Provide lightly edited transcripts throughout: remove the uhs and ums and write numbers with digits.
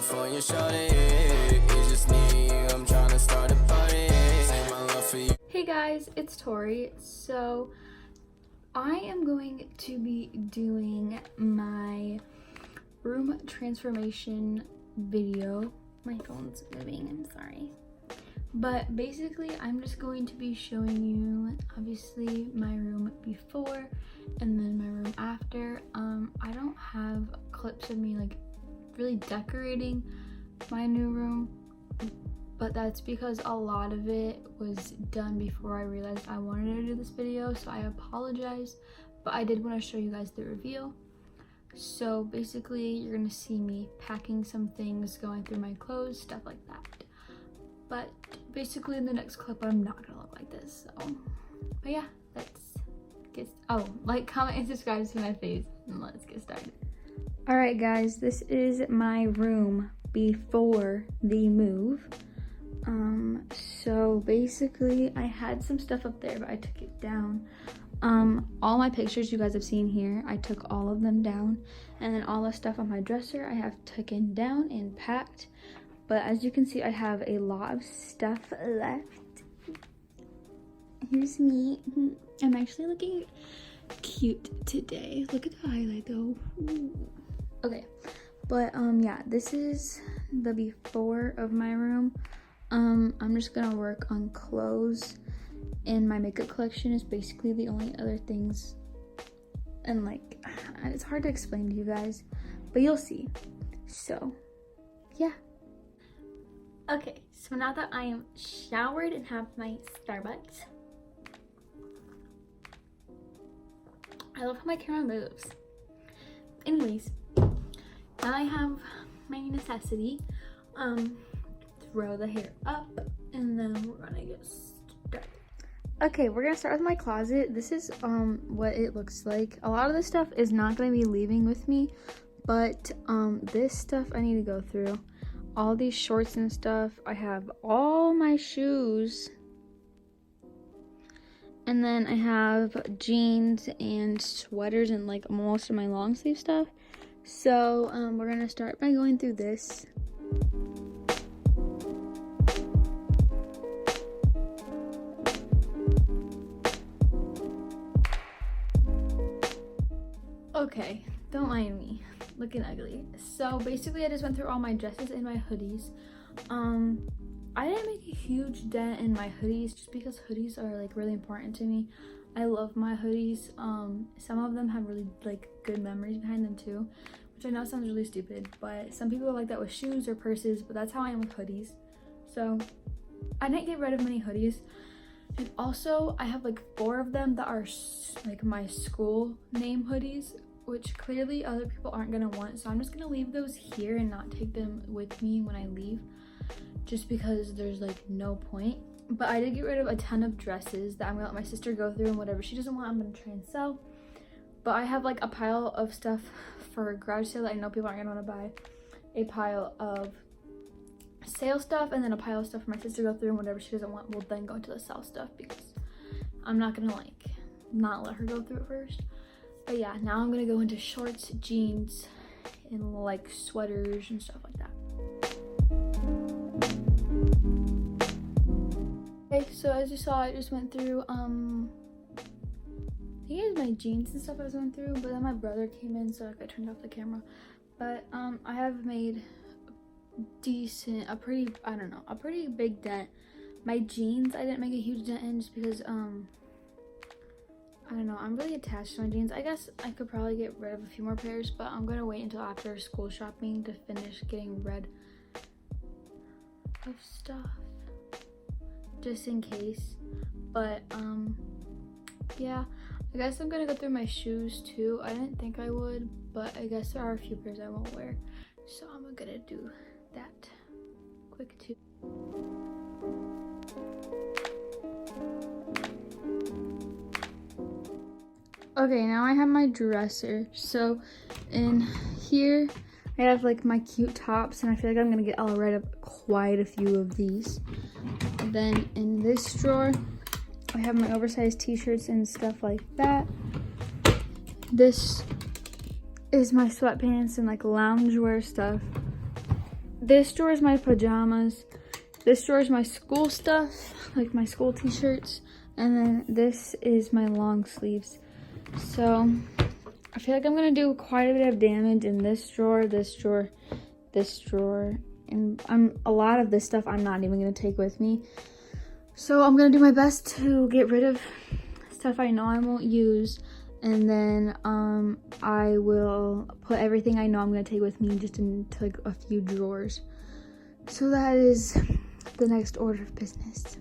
California shawty, it's just me, I'm trying to start a party. Say my love for you. Hey guys, it's Tori. So I am going to be doing my room transformation video. My phone's moving, I'm sorry. But basically, I'm just going to be showing you, obviously, my room before and then my room after. I don't have clips of me like really decorating my new room, but that's because a lot of it was done before I realized I wanted to do this video, so I apologize, but I did want to show you guys the reveal. So basically, you're gonna see me packing some things, going through my clothes, stuff like that. But basically in the next clip, I'm not gonna look like this, so. But yeah, let's get, like, comment, and subscribe to my face, and let's get started. All right, guys, this is my room before the move. So basically, I had some stuff up there, but I took it down. All my pictures you guys have seen here, I took all of them down, and then all the stuff on my dresser, I have taken down and packed. But as you can see, I have a lot of stuff left. Here's me. I'm actually looking cute today. Look at the highlight though. Ooh. Okay, but yeah, this is the before of my room. I'm just gonna work on clothes, and my makeup collection is basically the only other things. And like, it's hard to explain to you guys, but you'll see. So, yeah. Okay, so now that I am showered and have my Starbucks, I love how my camera moves. Anyways, now I have my necessity. Throw the hair up, and then we're gonna get started. Okay, we're gonna start with my closet. This is what it looks like. A lot of this stuff is not gonna be leaving with me, but this stuff I need to go through. All these shorts and stuff. I have all my shoes, and then I have jeans and sweaters and like most of my long sleeve stuff. So we're gonna start by going through this. Okay, don't mind me looking ugly. So basically, I just went through all my dresses and my hoodies. I didn't make a huge dent in my hoodies just because hoodies are like really important to me. I love my hoodies. Some of them have really like good memories behind them too, which I know sounds really stupid, but some people are like that with shoes or purses, but that's how I am with hoodies. So I didn't get rid of many hoodies. And also, I have like 4 of them that are like my school name hoodies, which clearly other people aren't gonna want. So I'm just gonna leave those here and not take them with me when I leave, just because there's like no point. But I did get rid of a ton of dresses that I'm gonna let my sister go through, and whatever she doesn't want, I'm gonna try and sell. But I have like a pile of stuff for a garage sale that I know people aren't gonna wanna buy, a pile of sale stuff, and then a pile of stuff for my sister to go through, and whatever she doesn't want will then go into the sell stuff, because I'm not gonna like not let her go through it first. But yeah, now I'm gonna go into shorts, jeans, and like sweaters and stuff like that. Okay, so as you saw, I just went through I think it was my jeans and stuff I was going through, but then my brother came in, so like I turned off the camera. But I have made a pretty big dent. My jeans I didn't make a huge dent in just because I don't know, I'm really attached to my jeans. I guess I could probably get rid of a few more pairs, but I'm gonna wait until after school shopping to finish getting rid of stuff, just in case. But yeah, I guess I'm gonna go through my shoes too. I didn't think I would, but I guess there are a few pairs I won't wear, so I'm gonna do that quick too. Okay, now I have my dresser. So in here I have like my cute tops, and I feel like I'm gonna get rid of quite a few of these. And then in this drawer I have my oversized t-shirts and stuff like that. This is my sweatpants and like loungewear stuff. this drawer is my pajamas. This drawer is my school stuff, like my school t-shirts. And then this is my long sleeves. So I feel like I'm gonna do quite a bit of damage in this drawer, this drawer, this drawer. And a lot of this stuff I'm not even gonna take with me. So I'm gonna do my best to get rid of stuff I know I won't use. And then I will put everything I know I'm gonna take with me just into like a few drawers. So that is the next order of business.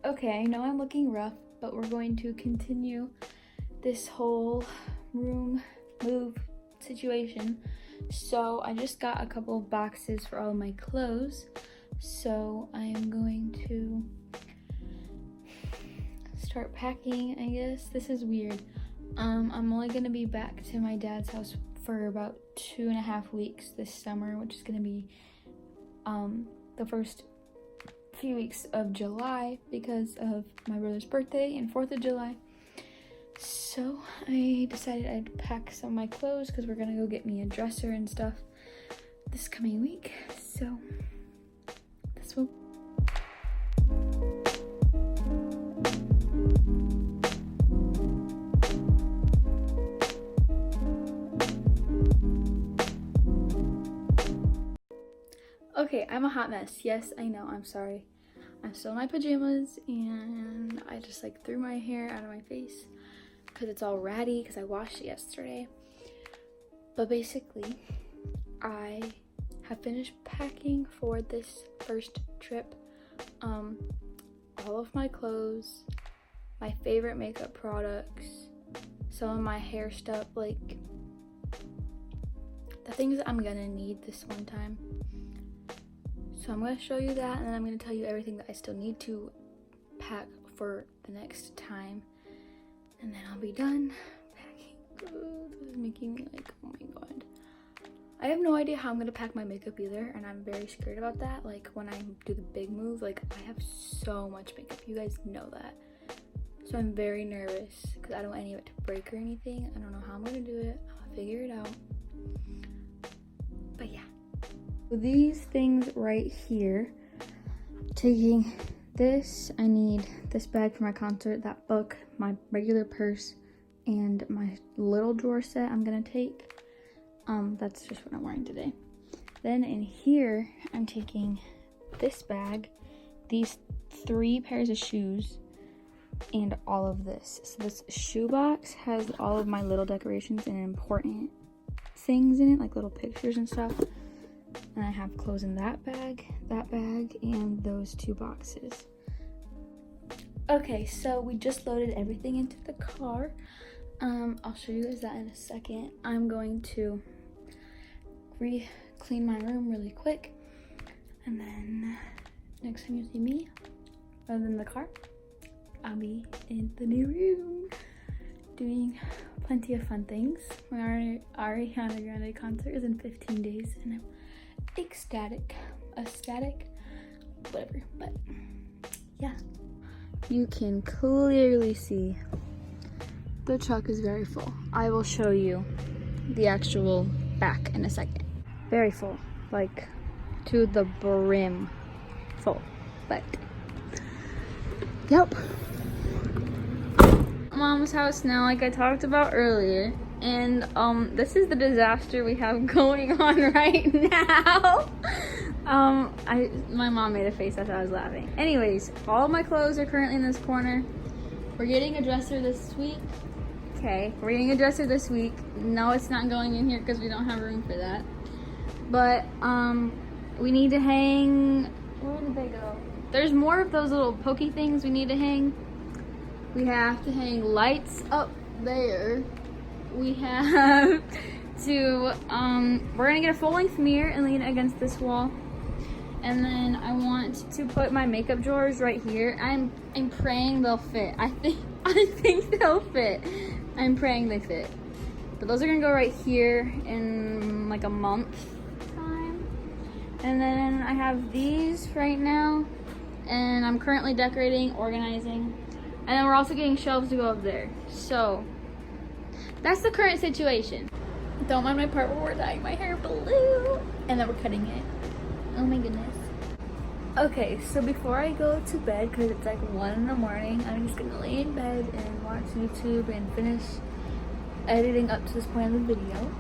Okay, I know I'm looking rough, but we're going to continue this whole room move situation. So I just got a couple of boxes for all of my clothes. So I am going to start packing, I guess. This is weird. I'm only gonna be back to my dad's house for about 2.5 weeks this summer, which is gonna be the first few weeks of July because of my brother's birthday and 4th of July. So I decided I'd pack some of my clothes because we're gonna go get me a dresser and stuff this coming week. So this will. Okay, I'm a hot mess. Yes, I know, I'm sorry. I'm still in my pajamas and I just like threw my hair out of my face because it's all ratty because I washed it yesterday. But basically, I have finished packing for this first trip. All of my clothes, my favorite makeup products, some of my hair stuff, like the things that I'm gonna need this one time. So I'm going to show you that, and then I'm going to tell you everything that I still need to pack for the next time. And then I'll be done packing. This is making me like, oh my god. I have no idea how I'm going to pack my makeup either, and I'm very scared about that. Like when I do the big move, like I have so much makeup. You guys know that. So I'm very nervous because I don't want any of it to break or anything. I don't know how I'm going to do it. I'll figure it out. But yeah. These things right here, taking this, I need this bag for my concert, that book, my regular purse, and my little drawer set I'm gonna take. That's just what I'm wearing today. Then in here, I'm taking this bag, these 3 pairs of shoes, and all of this. So this shoe box has all of my little decorations and important things in it, like little pictures and stuff. And I have clothes in that bag, and those 2 boxes. Okay, so we just loaded everything into the car. I'll show you guys that in a second. I'm going to clean my room really quick. And then next time you see me, other than the car, I'll be in the new room doing plenty of fun things. My Ariana Grande concert is in 15 days, and I'm ecstatic, whatever. But yeah, you can clearly see the truck is very full. I will show you the actual back in a second. Very full, like to the brim full. But yep, mom's house now, like I talked about earlier. And this is the disaster we have going on right now. My mom made a face as I was laughing. Anyways, all my clothes are currently in this corner. We're getting a dresser this week. Okay, we're getting a dresser this week. No, it's not going in here because we don't have room for that. But we need to hang. Where did they go? There's more of those little pokey things we need to hang. We have to hang lights up there. We have to, we're gonna get a full-length mirror and lean it against this wall. And then I want to put my makeup drawers right here. I'm praying they'll fit. I think they'll fit. I'm praying they fit. But those are gonna go right here in like a month time. And then I have these right now. and I'm currently decorating, organizing, and then we're also getting shelves to go up there. So that's the current situation. Don't mind my part where we're dyeing my hair blue and then we're cutting it. Oh my goodness. Okay, so before I go to bed, because it's like 1 in the morning, I'm just gonna lay in bed and watch YouTube and finish editing up to this point of the video.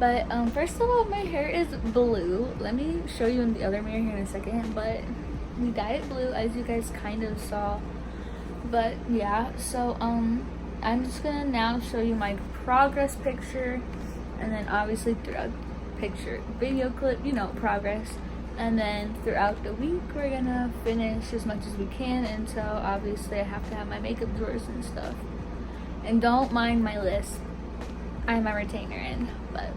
But first of all, my hair is blue. Let me show you in the other mirror here in a second, but we dyed it blue, as you guys kind of saw. But yeah, so I'm just gonna now show you my progress picture, and then obviously throughout the picture, video clip, you know, progress. And then throughout the week, we're gonna finish as much as we can until obviously I have to have my makeup drawers and stuff. And don't mind my list. I have my retainer in, but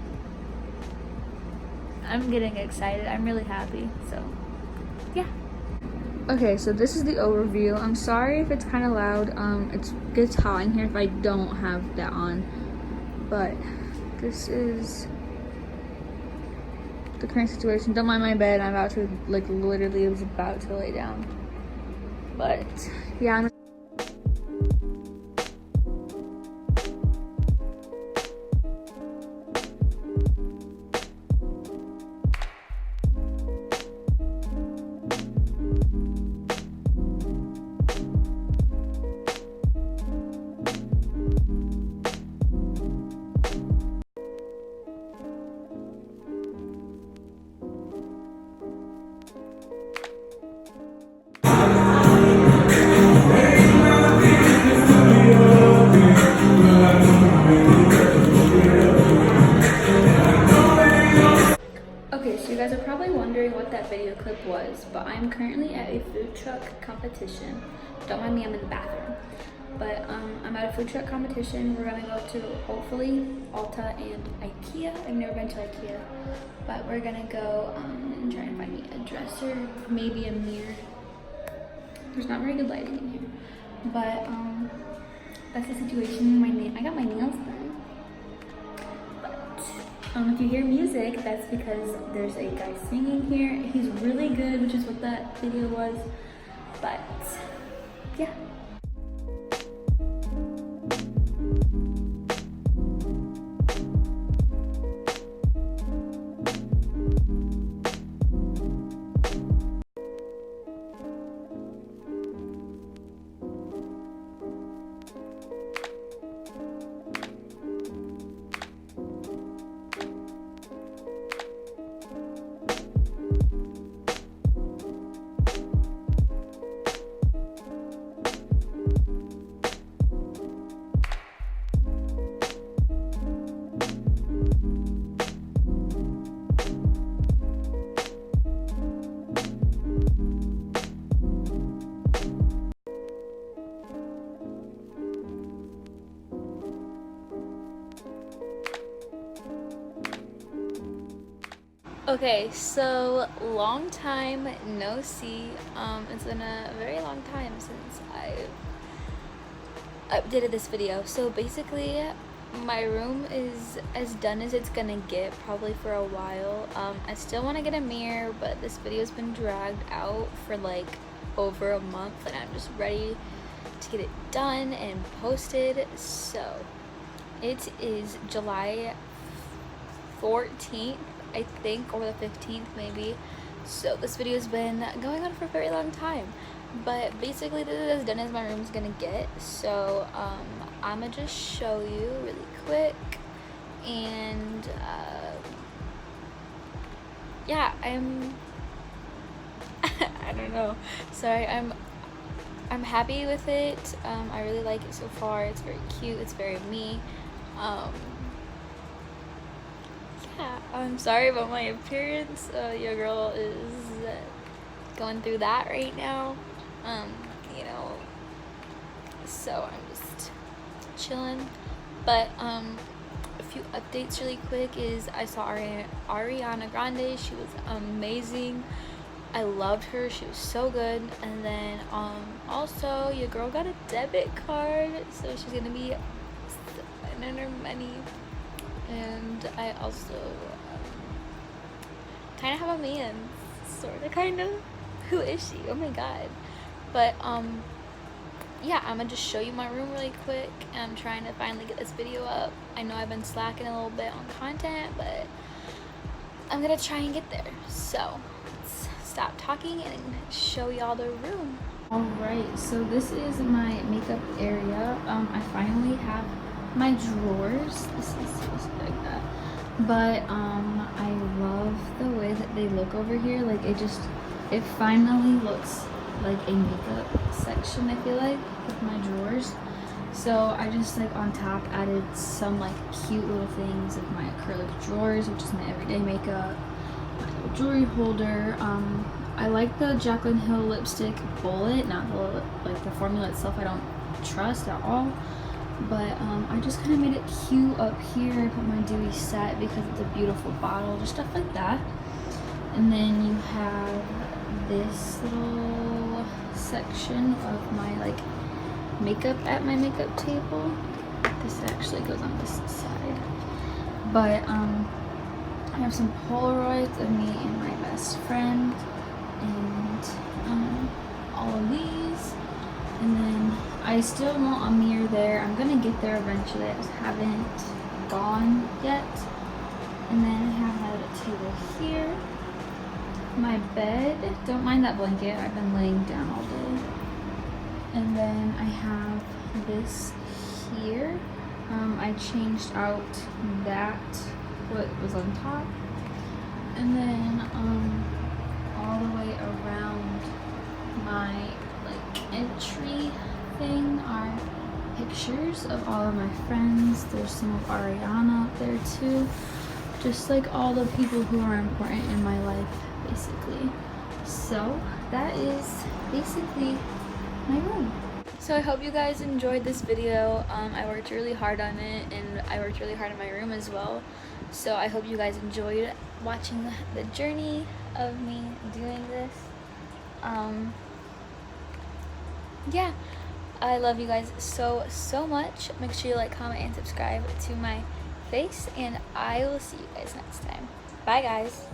I'm getting excited. I'm really happy, so yeah. Okay, so this is the overview. I'm sorry if it's kind of loud. It gets hot in here if I don't have that on. But this is the current situation. Don't mind my bed. I'm about to, like, literally was about to lay down. But yeah, I'm okay, so you guys are probably wondering what that video clip was, but I'm currently at a food truck competition. Don't mind me, I'm in the bathroom. But I'm at a food truck competition. We're gonna go to, hopefully, Ulta and Ikea. I've never been to Ikea, but we're gonna go and try and find me a dresser, maybe a mirror. There's not very good lighting in here, but that's the situation. I got my nails done. If you hear music, that's because there's a guy singing here. He's really good, which is what that video was. But yeah. Okay, so long time no see. It's been a very long time since I've updated this video. So basically, my room is as done as it's gonna get, probably for a while. I still want to get a mirror, but this video's been dragged out for like over a month, and I'm just ready to get it done and posted. So it is July 14th, I think, or the 15th maybe. So this video has been going on for a very long time, but basically this is as done as my room's gonna get. So I'm gonna just show you really quick, and yeah, I'm I don't know, sorry, I'm happy with it. I really like it so far. It's very cute, it's very me. Yeah, I'm sorry about my appearance. Your girl is going through that right now. You know, so I'm just chilling. But a few updates really quick is I saw Ariana Grande. She was amazing. I loved her. She was so good. And then also your girl got a debit card, so she's gonna be spending her money. And I also kind of have a man, sort of, kind of. Who is she? Oh my god. But yeah, I'm gonna just show you my room really quick. I'm trying to finally get this video up. I know I've been slacking a little bit on content, but I'm gonna try and get there. So let's stop talking and show y'all the room. Alright, so this is my makeup area. I finally have my drawers. This is supposed to be like that. But I love the way that they look over here. Like it finally looks like a makeup section, I feel like, with my drawers. So I just like on top added some like cute little things like my acrylic drawers, which is my everyday makeup, my little jewelry holder. I like the Jaclyn Hill lipstick bullet, not the formula itself I don't trust at all. But I just kind of made it cute up here. I put my dewy set because it's a beautiful bottle, just stuff like that. And then you have this little section of my like makeup at my makeup table. This actually goes on this side. But I have some Polaroids of me and my best friend, and all of these. And then I still want a mirror there. I'm gonna get there eventually. I just haven't gone yet. And then I have a table here. My bed. Don't mind that blanket. I've been laying down all day. And then I have this here. I changed out that, what was on top. And then all the way around my like entry thing are pictures of all of my friends. There's some of Ariana up there too. Just like all the people who are important in my life, basically. So that is basically my room. So I hope you guys enjoyed this video. I worked really hard on it, and I worked really hard in my room as well. So I hope you guys enjoyed watching the journey of me doing this. Yeah, I love you guys so much. Make sure you like, comment, and subscribe to my face, and I will see you guys next time. Bye guys.